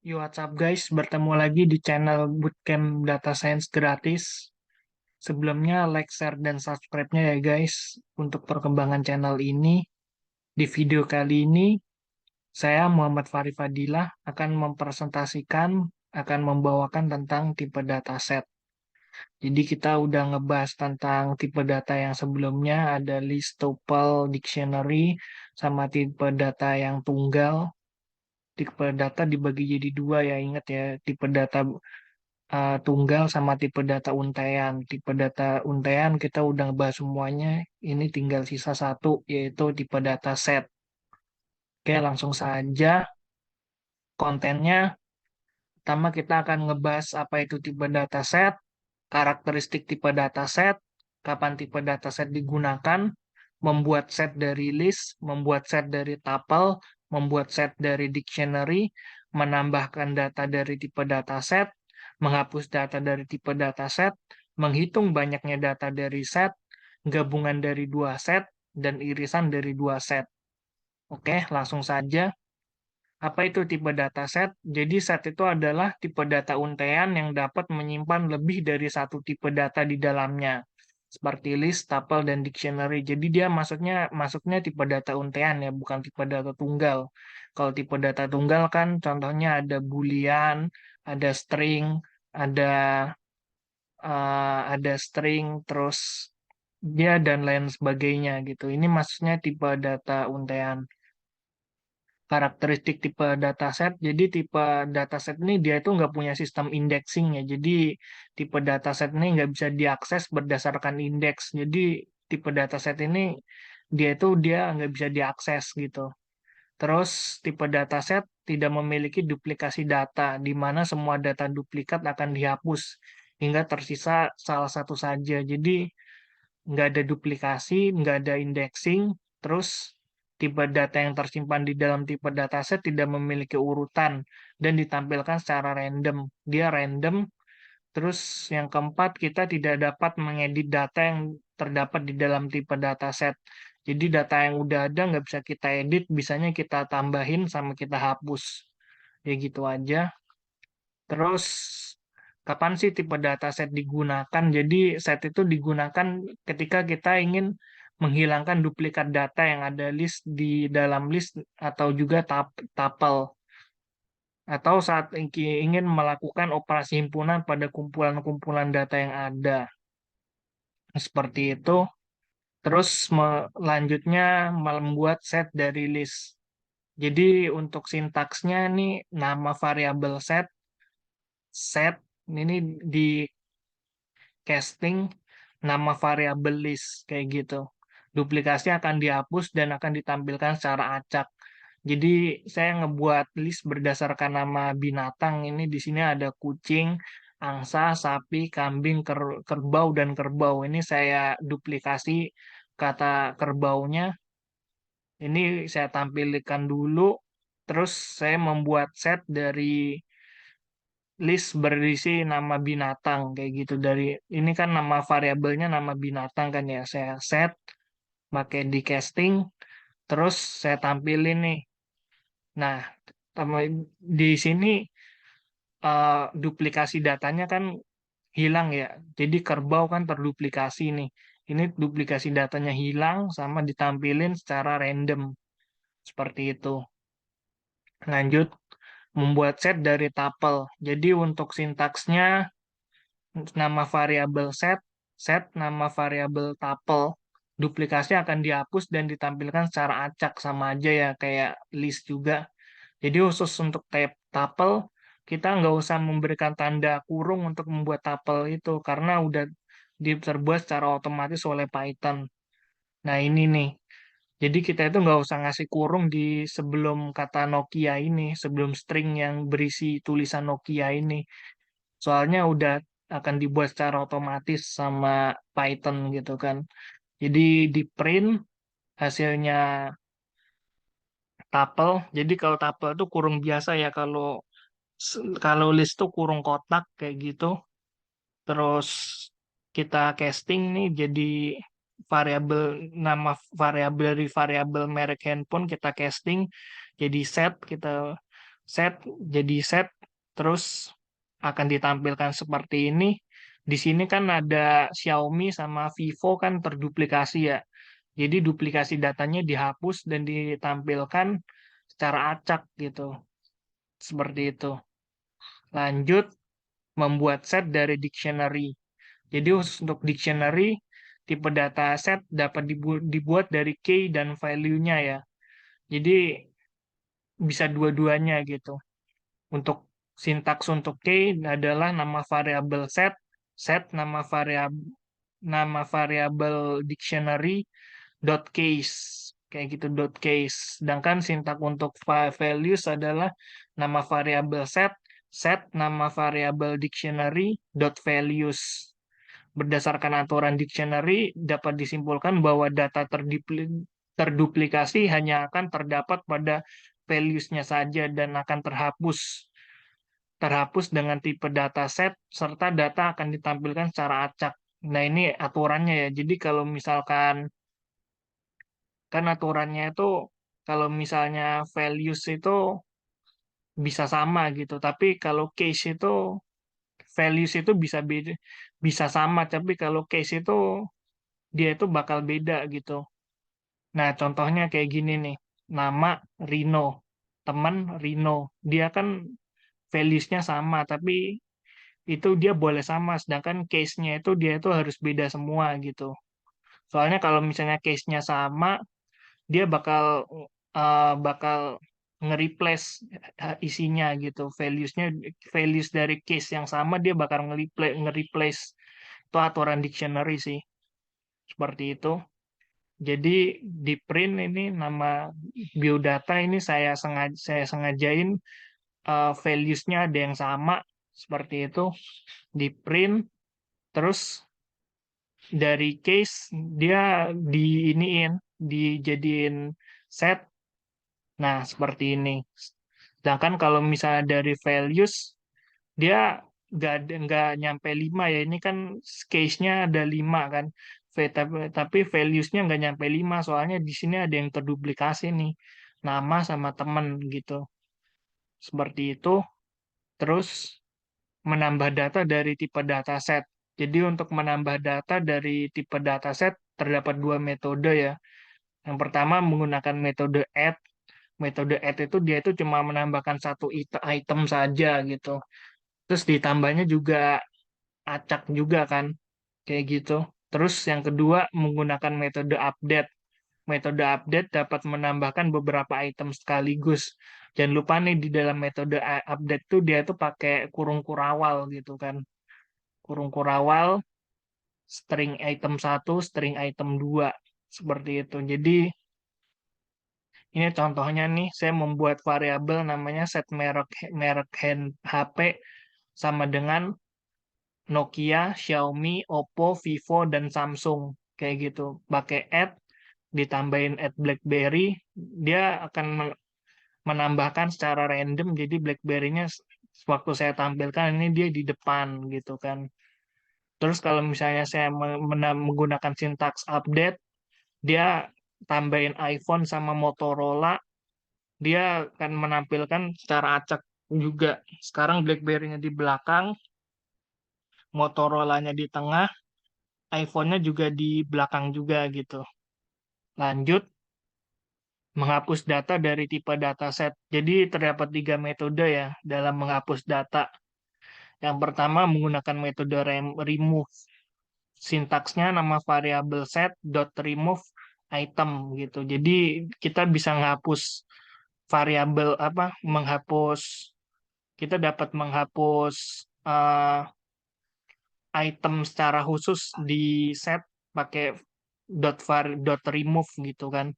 Yo, what's up guys? Bertemu lagi di channel Bootcamp Data Science gratis. Sebelumnya like, share, dan subscribe-nya ya guys untuk perkembangan channel ini. Di video kali ini, saya Muhammad Fari Fadilah akan akan membawakan tentang tipe dataset. Jadi kita udah ngebahas tentang tipe data yang sebelumnya, ada list, tuple, dictionary, sama tipe data yang tunggal. Tipe data dibagi jadi dua ya, ingat ya, tipe data tunggal sama tipe data untaian. Tipe data untaian kita udah bahas semuanya. Ini tinggal sisa satu, yaitu tipe data set. Oke, langsung saja kontennya. Pertama kita akan ngebahas apa itu tipe data set, karakteristik tipe data set, kapan tipe data set digunakan, membuat set dari list, membuat set dari tuple, membuat set dari dictionary, menambahkan data dari tipe data set, menghapus data dari tipe data set, menghitung banyaknya data dari set, gabungan dari dua set, dan irisan dari dua set. Oke, langsung saja. Apa itu tipe dataset? Jadi set itu adalah tipe data untaian yang dapat menyimpan lebih dari satu tipe data di dalamnya, seperti list, tuple, dan dictionary. Jadi dia masuknya tipe data untaian ya, bukan tipe data tunggal. Kalau tipe data tunggal kan contohnya ada boolean, ada string, ada terus dia dan lain sebagainya gitu. Ini maksudnya tipe data untaian. Karakteristik tipe dataset. Jadi tipe dataset ini dia itu nggak punya sistem indexing ya. Jadi tipe dataset ini nggak bisa diakses berdasarkan indeks. Jadi tipe dataset ini dia nggak bisa diakses gitu. Terus tipe dataset tidak memiliki duplikasi data, di mana semua data duplikat akan dihapus hingga tersisa salah satu saja. Jadi nggak ada duplikasi, nggak ada indexing, terus tipe data yang tersimpan di dalam tipe dataset tidak memiliki urutan dan ditampilkan secara random. Dia random, terus yang keempat kita tidak dapat mengedit data yang terdapat di dalam tipe dataset. Jadi data yang udah ada nggak bisa kita edit, bisanya kita tambahin sama kita hapus. Ya gitu aja. Terus, kapan sih tipe dataset digunakan? Jadi, set itu digunakan ketika kita ingin menghilangkan duplikat data yang ada list di dalam list atau juga tuple. Atau saat ingin melakukan operasi himpunan pada kumpulan-kumpulan data yang ada. Seperti itu. Terus, selanjutnya membuat set dari list. Jadi, untuk sintaksnya nih, nama variabel set ini di casting nama variabel list kayak gitu. Duplikasi akan dihapus dan akan ditampilkan secara acak. Jadi saya ngebuat list berdasarkan nama binatang. Ini di sini ada kucing, angsa, sapi, kambing, kerbau dan kerbau. Ini saya duplikasi kata kerbaunya. Ini saya tampilkan dulu. Terus saya membuat set dari list berisi nama binatang kayak gitu. Dari ini kan nama variabelnya nama binatang kan ya, saya set pakai di casting, terus saya tampilin nih. Nah, di sini duplikasi datanya kan hilang ya, jadi kerbau kan terduplikasi nih. Ini duplikasi datanya hilang sama ditampilin secara random seperti itu. Lanjut, membuat set dari tuple. Jadi untuk sintaksnya nama variabel set nama variabel tuple. Duplikasi akan dihapus dan ditampilkan secara acak sama aja ya kayak list juga. Jadi khusus untuk type tuple kita nggak usah memberikan tanda kurung untuk membuat tuple itu karena udah terbuat secara otomatis oleh Python. Nah ini nih. Jadi kita itu nggak usah ngasih kurung di sebelum kata Nokia ini, sebelum string yang berisi tulisan Nokia ini. Soalnya udah akan dibuat secara otomatis sama Python gitu kan. Jadi di print hasilnya tuple. Jadi kalau tuple itu kurung biasa ya, kalau list itu kurung kotak kayak gitu. Terus kita casting nih jadi variabel nama variabel dari variabel merek handphone kita casting jadi set kita set jadi set terus akan ditampilkan seperti ini. Di sini kan ada Xiaomi sama Vivo kan terduplikasi ya. Jadi duplikasi datanya dihapus dan ditampilkan secara acak gitu. Seperti itu. Lanjut, membuat set dari dictionary. Jadi khusus untuk dictionary, tipe data set dapat dibuat dari key dan value-nya ya. Jadi bisa dua-duanya gitu. Untuk sintaks untuk key adalah nama variabel set, set nama variabel dictionary dot case kayak gitu dot case. Sedangkan sintak untuk values adalah nama variabel set, set nama variabel dictionary dot values. Berdasarkan aturan dictionary, dapat disimpulkan bahwa data terduplikasi hanya akan terdapat pada values-nya saja dan akan terhapus dengan tipe dataset serta data akan ditampilkan secara acak. Nah, ini aturannya ya. Jadi kalau misalkan kan aturannya itu kalau misalnya values itu bisa sama gitu, tapi kalau case itu values itu bisa beda, bisa sama, tapi kalau case itu dia itu bakal beda gitu. Nah, contohnya kayak gini nih. Nama Rino, teman Rino. Dia kan values-nya sama, tapi itu dia boleh sama, sedangkan case-nya itu dia itu harus beda semua gitu. Soalnya kalau misalnya case-nya sama, dia bakal nge-replace isinya gitu. Values dari case yang sama dia bakal nge-replace. Itu aturan dictionary sih. Seperti itu. Jadi di print ini nama biodata ini saya sengajain values-nya ada yang sama seperti itu di print terus dari case dia dijadiin set. Nah, seperti ini. Sedangkan kalau misalnya dari values dia nggak nyampe 5 ya. Ini kan case-nya ada 5 kan. Tapi values-nya nggak nyampe 5 soalnya di sini ada yang terduplikasi nih. Nama sama temen gitu. Seperti itu. Terus menambah data dari tipe dataset. Jadi untuk menambah data dari tipe dataset terdapat dua metode ya. Yang pertama menggunakan metode add. Metode add itu dia itu cuma menambahkan satu item saja gitu. Terus ditambahnya juga acak juga kan, kayak gitu. Terus yang kedua menggunakan metode update. Metode update dapat menambahkan beberapa item sekaligus. Jangan lupa nih di dalam metode update tuh dia tuh pakai kurung kurawal gitu kan. Kurung kurawal, string item satu, string item 2 seperti itu. Jadi ini contohnya nih, saya membuat variabel namanya set merek merek HP sama dengan Nokia, Xiaomi, Oppo, Vivo, dan Samsung. Kayak gitu. Pakai add, ditambahin add BlackBerry, dia akan menambahkan secara random, jadi BlackBerry-nya waktu saya tampilkan ini dia di depan gitu kan. Terus kalau misalnya saya menggunakan sintaks update, dia tambahin iPhone sama Motorola, dia akan menampilkan secara acak juga. Sekarang BlackBerry-nya di belakang, Motorola-nya di tengah, iPhone-nya juga di belakang juga gitu. Lanjut, menghapus data dari tipe dataset. Jadi terdapat tiga metode ya dalam menghapus data. Yang pertama menggunakan metode remove. Sintaksnya nama variabel set dot remove item gitu. Jadi kita bisa menghapus variabel apa? Kita dapat menghapus item secara khusus di set pakai dot remove gitu kan.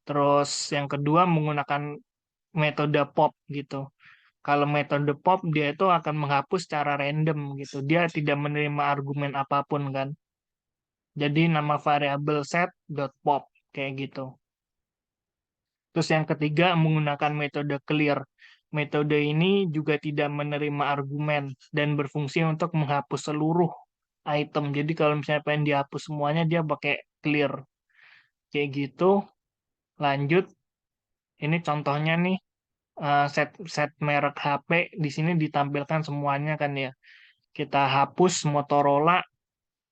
Terus yang kedua menggunakan metode pop gitu. Kalau metode pop dia itu akan menghapus secara random gitu. Dia tidak menerima argumen apapun kan. Jadi nama variabel set dot pop kayak gitu. Terus yang ketiga menggunakan metode clear. Metode ini juga tidak menerima argumen dan berfungsi untuk menghapus seluruh item. Jadi kalau misalnya pengen dihapus semuanya dia pakai clear. Kayak gitu. Lanjut. Ini contohnya nih set set merek HP di sini ditampilkan semuanya kan ya. Kita hapus Motorola,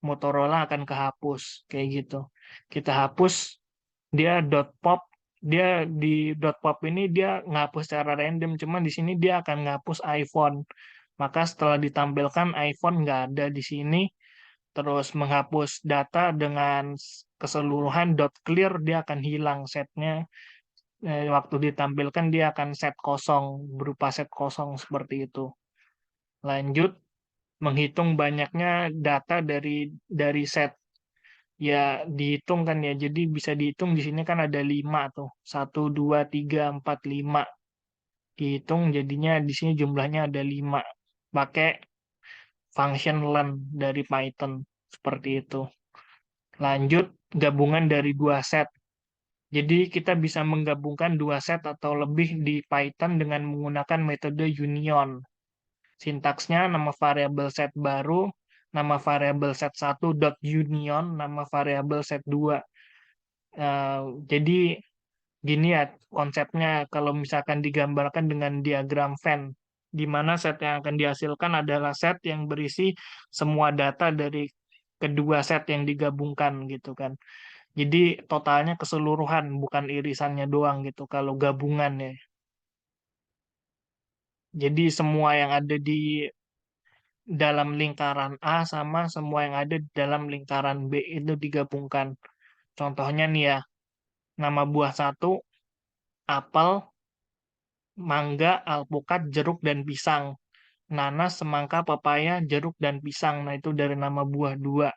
Motorola akan kehapus kayak gitu. Kita hapus dia dot pop, dia di dot pop ini dia ngapus secara random, cuman di sini dia akan ngapus iPhone. Maka setelah ditampilkan iPhone nggak ada di sini, terus menghapus data dengan keseluruhan dot clear dia akan hilang setnya. Waktu ditampilkan dia akan set kosong, berupa set kosong seperti itu. Lanjut menghitung banyaknya data dari set, ya dihitung kan ya, jadi bisa dihitung di sini kan ada 5 tuh, 1 2 3 4 5 dihitung, jadinya di sini jumlahnya ada 5 pakai function learn dari Python seperti itu. Lanjut gabungan dari dua set, jadi kita bisa menggabungkan dua set atau lebih di Python dengan menggunakan metode union. Sintaksnya nama variabel set baru, nama variabel set satu dot union, nama variabel set 2. Eh, jadi gini ya konsepnya kalau misalkan digambarkan dengan diagram Venn, di mana set yang akan dihasilkan adalah set yang berisi semua data dari kedua set yang digabungkan gitu kan. Jadi totalnya keseluruhan, bukan irisannya doang gitu kalau gabungan ya. Jadi semua yang ada di dalam lingkaran A sama semua yang ada di dalam lingkaran B itu digabungkan. Contohnya nih ya, nama buah satu, apel, mangga, alpukat, jeruk, dan pisang. Nanas, semangka, pepaya, jeruk, dan pisang. Nah, itu dari nama buah dua.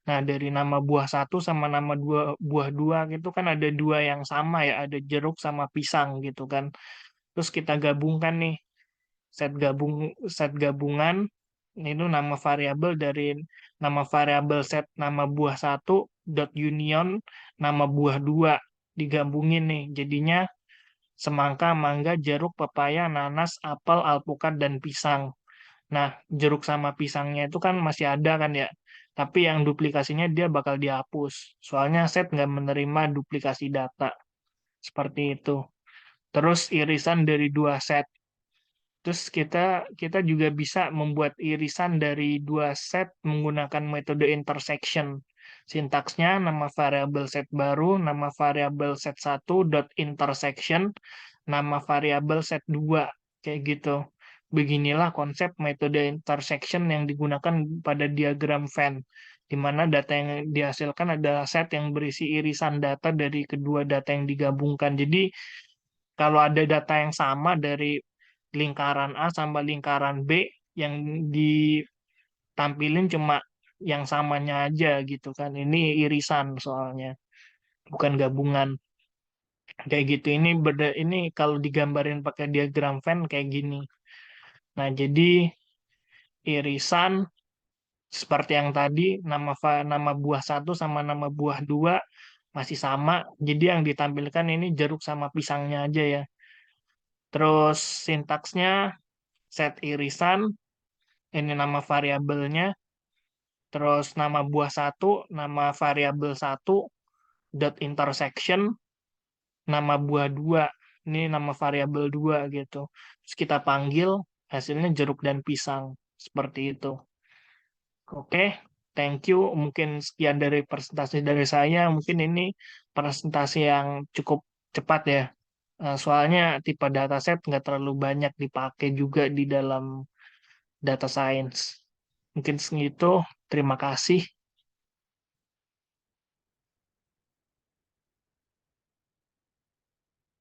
Nah, dari nama buah satu sama nama buah dua itu kan ada dua yang sama ya, ada jeruk sama pisang gitu kan. Terus kita gabungkan nih, set gabung set gabungan itu nama variabel dari nama variabel set nama buah satu dot union nama buah dua digabungin nih jadinya semangka, mangga, jeruk, pepaya, nanas, apel, alpukat, dan pisang. Nah, jeruk sama pisangnya itu kan masih ada kan ya. Tapi yang duplikasinya dia bakal dihapus. Soalnya set nggak menerima duplikasi data. Seperti itu. Terus irisan dari dua set. Terus kita kita juga bisa membuat irisan dari dua set menggunakan metode intersection. Sintaksnya nama variabel set baru, nama variabel set satu dot intersection, nama variabel set 2 kayak gitu. Beginilah konsep metode intersection yang digunakan pada diagram Venn, di mana data yang dihasilkan adalah set yang berisi irisan data dari kedua data yang digabungkan. Jadi kalau ada data yang sama dari lingkaran A sama lingkaran B, yang ditampilin cuma yang samanya aja gitu kan. Ini irisan soalnya, bukan gabungan. Kayak gitu. Ini kalau digambarin pakai diagram Venn kayak gini. Nah, jadi irisan seperti yang tadi nama buah satu sama nama buah dua masih sama. Jadi yang ditampilkan ini jeruk sama pisangnya aja ya. Terus sintaksnya set irisan, ini nama variabelnya, terus nama buah satu, nama variabel satu, dot intersection, nama buah dua, ini nama variabel dua gitu. Terus kita panggil, hasilnya jeruk dan pisang, seperti itu. Oke, thank you. Mungkin sekian dari presentasi dari saya. Mungkin ini presentasi yang cukup cepat ya. Soalnya tipe dataset nggak terlalu banyak dipakai juga di dalam data science. Mungkin segitu. Terima kasih.